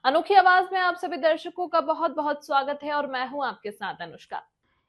अनोखी आवाज में आप सभी दर्शकों का बहुत बहुत स्वागत है और मैं हूं आपके साथ अनुष्का।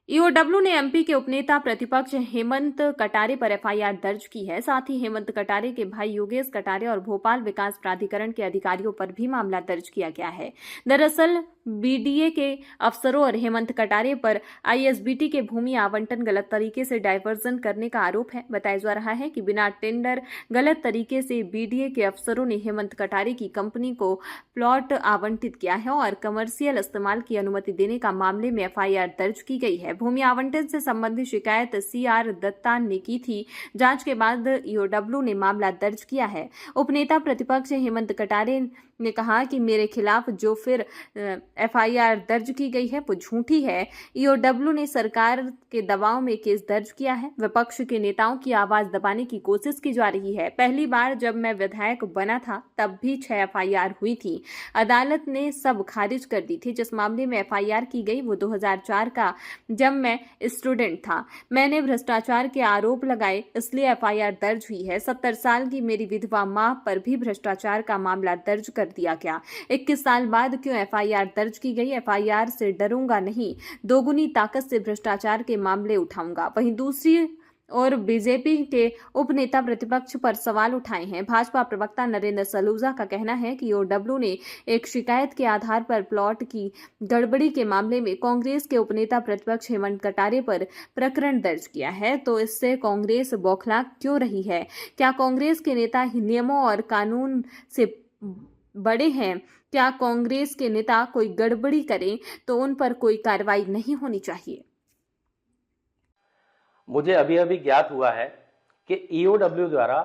ईओडब्ल्यू ने एमपी के उपनेता प्रतिपक्ष हेमंत कटारे पर एफआईआर दर्ज की है। साथ ही हेमंत कटारे के भाई योगेश कटारे और भोपाल विकास प्राधिकरण के अधिकारियों पर भी मामला दर्ज किया गया है। दरअसल बीडीए के अफसरों और हेमंत कटारे पर आईएसबीटी के भूमि आवंटन गलत तरीके से डायवर्जन करने का आरोप है। बताया जा रहा है कि बिना टेंडर गलत तरीके से बीडीए के अफसरों ने हेमंत कटारे की कंपनी को प्लॉट आवंटित किया है और कमर्शियल इस्तेमाल की अनुमति देने का मामले में एफआईआर दर्ज की गई है। भूमि आवंटन से संबंधित शिकायत सीआर दत्ता ने की थी। जांच के बाद ईओडब्ल्यू ने मामला दर्ज किया है। उपनेता प्रतिपक्ष हेमंत कटारे ने कहा कि मेरे खिलाफ जो फिर एफआईआर दर्ज की गई है वो झूठी है। ईओडब्ल्यू ने सरकार के दबाव में केस दर्ज किया है। विपक्ष के नेताओं की आवाज दबाने की कोशिश की जा रही है। पहली बार जब मैं विधायक बना था तब भी 6 एफआईआर हुई थी। अदालत ने सब खारिज कर दी थी। जिस मामले में एफआईआर की गई वो 2004 का, जब मैं स्टूडेंट था। मैंने भ्रष्टाचार के आरोप लगाए, इसलिए एफआईआर दर्ज हुई है। 70 साल की मेरी विधवा मां पर भी भ्रष्टाचार का मामला दर्ज कर दिया गया। 21 साल बाद क्यों एफआईआर दर्ज की गई? एफआईआर से डरूंगा नहीं, दोगुनी ताकत से भ्रष्टाचार के मामले उठाऊंगा। वहीं दूसरी और बीजेपी के उपनेता प्रतिपक्ष पर सवाल उठाए हैं। भाजपा प्रवक्ता नरेंद्र सलूजा का कहना है कि ईओडब्ल्यू ने एक शिकायत के आधार पर प्लॉट की गड़बड़ी के मामले में कांग्रेस के उपनेता प्रतिपक्ष हेमंत कटारे पर प्रकरण दर्ज किया है, तो इससे कांग्रेस बौखला क्यों रही है? क्या कांग्रेस के नेता नियमों और कानून से बड़े हैं? क्या कांग्रेस के नेता कोई गड़बड़ी करें तो उन पर कोई कार्रवाई नहीं होनी चाहिए? मुझे अभी अभी ज्ञात हुआ है कि ईओडब्ल्यू द्वारा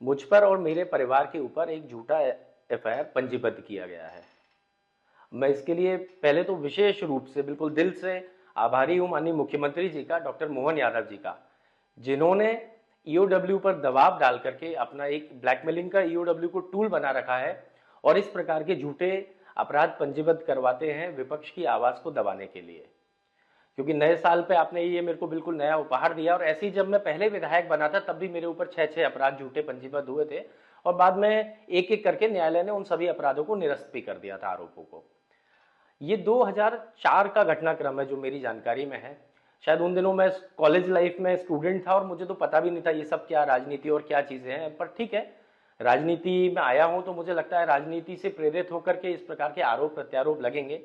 मुझ पर और मेरे परिवार के ऊपर एक झूठा एफआईआर पंजीबद्ध किया गया है। मैं इसके लिए पहले तो विशेष रूप से बिल्कुल दिल से आभारी हूं माननीय मुख्यमंत्री जी का, डॉक्टर मोहन यादव जी का, जिन्होंने ईओडब्ल्यू पर दबाव डाल करके अपना एक ब्लैकमेलिंग का ईओडब्ल्यू को टूल बना रखा है और इस प्रकार के झूठे अपराध पंजीबद्ध करवाते हैं विपक्ष की आवाज को दबाने के लिए। क्योंकि नए साल पे आपने ये मेरे को बिल्कुल नया उपहार दिया और ऐसे ही जब मैं पहले विधायक बना था तब भी मेरे ऊपर 6 अपराध झूठे पंजीबद्ध हुए थे और बाद में एक एक करके न्यायालय ने उन सभी अपराधों को निरस्त भी कर दिया था, आरोपों को। ये 2004 का घटनाक्रम है जो मेरी जानकारी में है। शायद उन दिनों मैं कॉलेज लाइफ में स्टूडेंट था और मुझे तो पता भी नहीं था ये सब क्या राजनीति और क्या चीजें हैं, पर ठीक है, राजनीति में आया हूं तो मुझे लगता है राजनीति से प्रेरित होकर के इस प्रकार के आरोप प्रत्यारोप लगेंगे।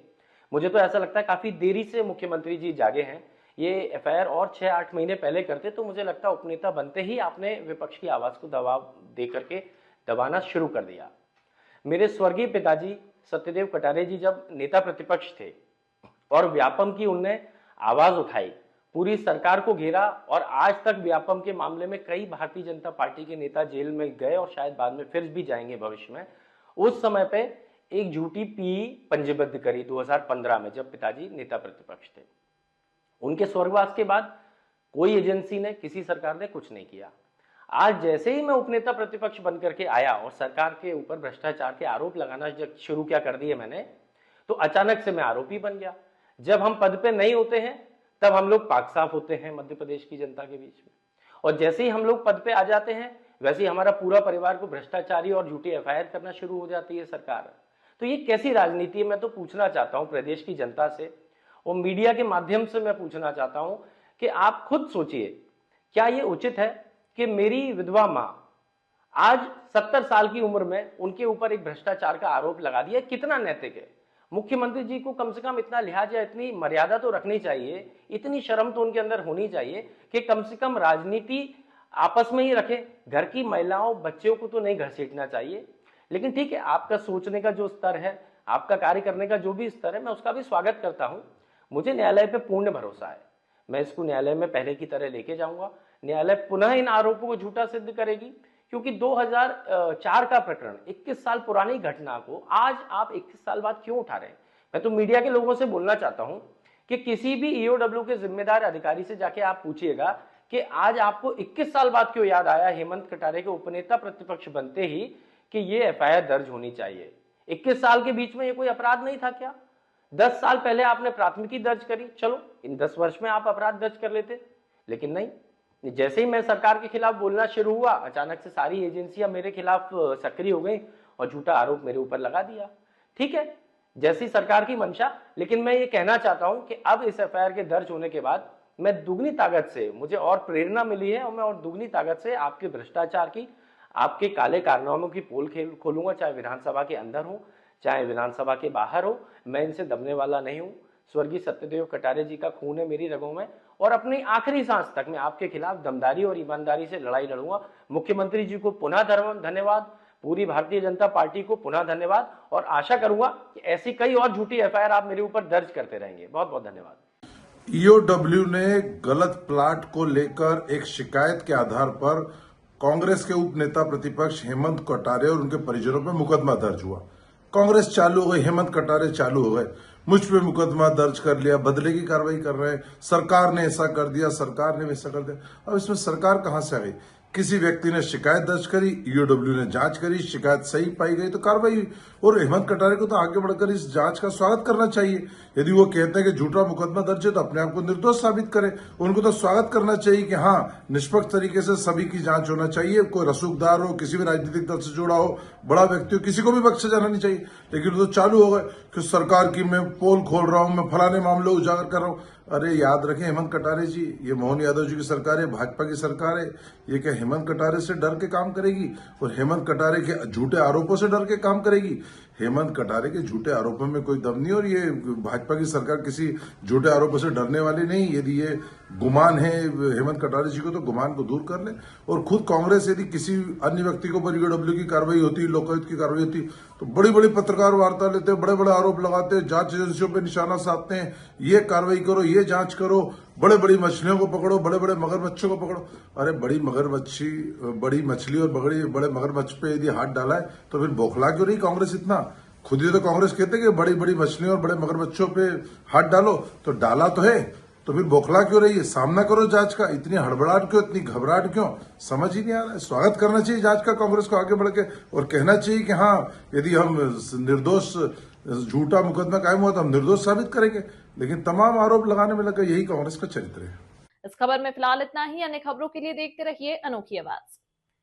मुझे तो ऐसा लगता है काफी देरी से मुख्यमंत्री जी जागे हैं। ये एफआईआर और 6-8 महीने पहले करते तो मुझे लगता है उपनेता बनते ही आपने विपक्ष की आवाज को दबाव दे करके दबाना शुरू कर दिया। मेरे स्वर्गीय पिताजी सत्यदेव कटारे जी जब नेता प्रतिपक्ष थे और व्यापम की उनने आवाज उठाई, पूरी सरकार को घेरा और आज तक व्यापम के मामले में कई भारतीय जनता पार्टी के नेता जेल में गए और शायद बाद में फिर भी जाएंगे भविष्य में। उस समय पे एक झूठी पी पंजीबद्ध करी 2015 में जब पिताजी नेता प्रतिपक्ष थे। उनके स्वर्गवास के बाद कोई एजेंसी ने, किसी सरकार ने कुछ नहीं किया। आज जैसे ही मैं उपनेता प्रतिपक्ष बनकर के आया और सरकार के ऊपर भ्रष्टाचार के आरोप लगाना जब शुरू क्या कर दिए मैंने, तो अचानक से मैं आरोपी बन गया। जब हम पद पे नहीं होते हैं तब हम लोग पाक साफ होते हैं मध्य प्रदेश की जनता के बीच में, और जैसे ही हम लोग पद पे आ जाते हैं वैसे ही हमारा पूरा परिवार को भ्रष्टाचारी और झूठी एफआईआर करना शुरू हो जाती है सरकार। तो ये कैसी राजनीति है? मैं तो पूछना चाहता हूं प्रदेश की जनता से और मीडिया के माध्यम से मैं पूछना चाहता हूं कि आप खुद सोचिए, क्या ये उचित है कि मेरी विधवा मां आज 70 साल की उम्र में उनके ऊपर एक भ्रष्टाचार का आरोप लगा दिया? कितना नैतिक है? मुख्यमंत्री जी को कम से कम इतना लिहाज या इतनी मर्यादा तो रखनी चाहिए, इतनी शर्म तो उनके अंदर होनी चाहिए कि कम से कम राजनीति आपस में ही रखे, घर की महिलाओं बच्चों को तो नहीं घसीटना चाहिए। लेकिन ठीक है, आपका सोचने का जो स्तर है, आपका कार्य करने का जो भी स्तर है, मैं उसका भी स्वागत करता हूं। मुझे न्यायालय पे पूर्ण भरोसा है, मैं इसको न्यायालय में पहले की तरह लेके जाऊंगा। न्यायालय पुनः इन आरोपों को झूठा सिद्ध करेगी, क्योंकि 2004 का प्रकरण 21 साल पुरानी घटना को आज आप 21 साल बाद क्यों उठा रहे हैं? मैं तो मीडिया के लोगों से बोलना चाहता हूं कि किसी भी ईओडब्ल्यू के जिम्मेदार अधिकारी से जाके आप पूछिएगा कि आज आपको 21 साल बाद क्यों याद आया हेमंत कटारे के उपनेता प्रतिपक्ष बनते ही कि ये एफआईआर दर्ज होनी चाहिए। 21 साल के बीच में ये कोई अपराध नहीं था क्या? 10 साल पहले आपने प्राथमिकी दर्ज करी, चलो इन 10 वर्ष में आप अपराध दर्ज कर लेते, लेकिन नहीं। जैसे ही मैं सरकार के खिलाफ बोलना शुरू हुआ, अचानक से सारी एजेंसियां मेरे खिलाफ सक्रिय हो गई और झूठा आरोप मेरे ऊपर लगा दिया। ठीक है, जैसी सरकार की मंशा। लेकिन मैं ये कहना चाहता हूं कि अब इस एफआईआर के दर्ज होने के बाद मैं दुगनी ताकत से, मुझे और प्रेरणा मिली है और मैं और दुगनी ताकत से आपके भ्रष्टाचार की, आपके काले कारनामों की पोल खोलूंगा, चाहे विधानसभा के अंदर हो चाहे विधानसभा के बाहर हो। मैं इनसे दबने वाला नहीं हूं। स्वर्गीय सत्यदेव कटारे जी का खून है मेरी रगों में और अपनी आखिरी सांस तक मैं आपके खिलाफ दमदारी और ईमानदारी से लड़ाई लड़ूंगा। मुख्यमंत्री जी को पुनः धन्यवाद, पूरी भारतीय जनता पार्टी को पुनः धन्यवाद और आशा करूंगा कि ऐसी कई और झूठी एफआईआर आप मेरे ऊपर दर्ज करते रहेंगे। बहुत बहुत धन्यवाद। ईओडब्ल्यू ने गलत प्लाट को लेकर एक शिकायत के आधार पर कांग्रेस के उप नेता प्रतिपक्ष हेमंत कटारे और उनके परिजनों पर मुकदमा दर्ज हुआ। कांग्रेस चालू हो गई, हेमंत कटारे चालू हो गए, मुझ पे मुकदमा दर्ज कर लिया, बदले की कार्रवाई कर रहे हैं, सरकार ने ऐसा कर दिया, सरकार ने वैसा कर दिया। अब इसमें सरकार कहां से आ गई? किसी व्यक्ति ने शिकायत दर्ज करी, ईओडब्ल्यू ने जांच करी, शिकायत सही पाई गई तो कार्रवाई हुई। और हेमंत कटारे को तो आगे बढ़कर इस जांच का स्वागत करना चाहिए। यदि वो कहते हैं कि झूठा मुकदमा दर्ज है तो अपने आप को निर्दोष साबित करें। उनको तो स्वागत करना चाहिए कि हाँ, निष्पक्ष तरीके से सभी की जांच होना चाहिए। कोई रसूखदार हो, किसी भी राजनीतिक दल से जुड़ा हो, बड़ा व्यक्ति हो, किसी को भी बख्शा जाना नहीं चाहिए। लेकिन वो तो चालू हो गए कि सरकार की मैं पोल खोल रहा हूं, मैं फलाने मामले उजागर कर रहा हूं। अरे याद रखें हेमंत कटारे जी, ये मोहन यादव जी की सरकार है, भाजपा की सरकार है। ये क्या हेमंत कटारे से डर के काम करेगी और हेमंत कटारे के झूठे आरोपों से डर के काम करेगी? हेमंत कटारे के झूठे आरोपों में कोई दम नहीं और ये भाजपा की सरकार किसी झूठे आरोपों से डरने वाली नहीं। यदि ये गुमान है हेमंत कटारे जी को तो गुमान को दूर कर ले। और खुद कांग्रेस यदि किसी अन्य व्यक्ति के ऊपर ईओडब्ल्यू की कार्रवाई होती, लोकायुक्त की कार्रवाई होती तो बड़ी बड़ी पत्रकार वार्ता लेते, बड़े बड़े आरोप लगाते, जांच एजेंसियों पर निशाना साधते हैं, ये कार्रवाई करो, ये जांच करो, बड़े बड़ी मछलियों को पकड़ो, बड़े बड़े मगरमच्छों को पकड़ो। अरे बड़ी मछली और बड़े मगरमच्छ पे यदि हाथ डाला है तो फिर बौखला क्यों रही कांग्रेस इतना? खुद ही तो कांग्रेस कहते हैं कि बड़ी बड़ी मछलियों और बड़े मगरमच्छों पे हाथ डालो, तो डाला तो है, तो फिर बौखला क्यों रही है? सामना करो जांच का। इतनी हड़बड़ाहट क्यों, इतनी घबराहट क्यों? समझ ही नहीं आ रहा है। स्वागत करना चाहिए जांच का कांग्रेस को आगे बढ़ के और कहना चाहिए कि हाँ, यदि हम निर्दोष, झूठा मुकदमा कायम हुआ तो हम निर्दोष साबित करेंगे। लेकिन तमाम आरोप लगाने में लगा, यही कांग्रेस का चरित्र है। इस खबर में फिलहाल इतना ही। अन्य खबरों के लिए देखते रहिए अनोखी आवाज।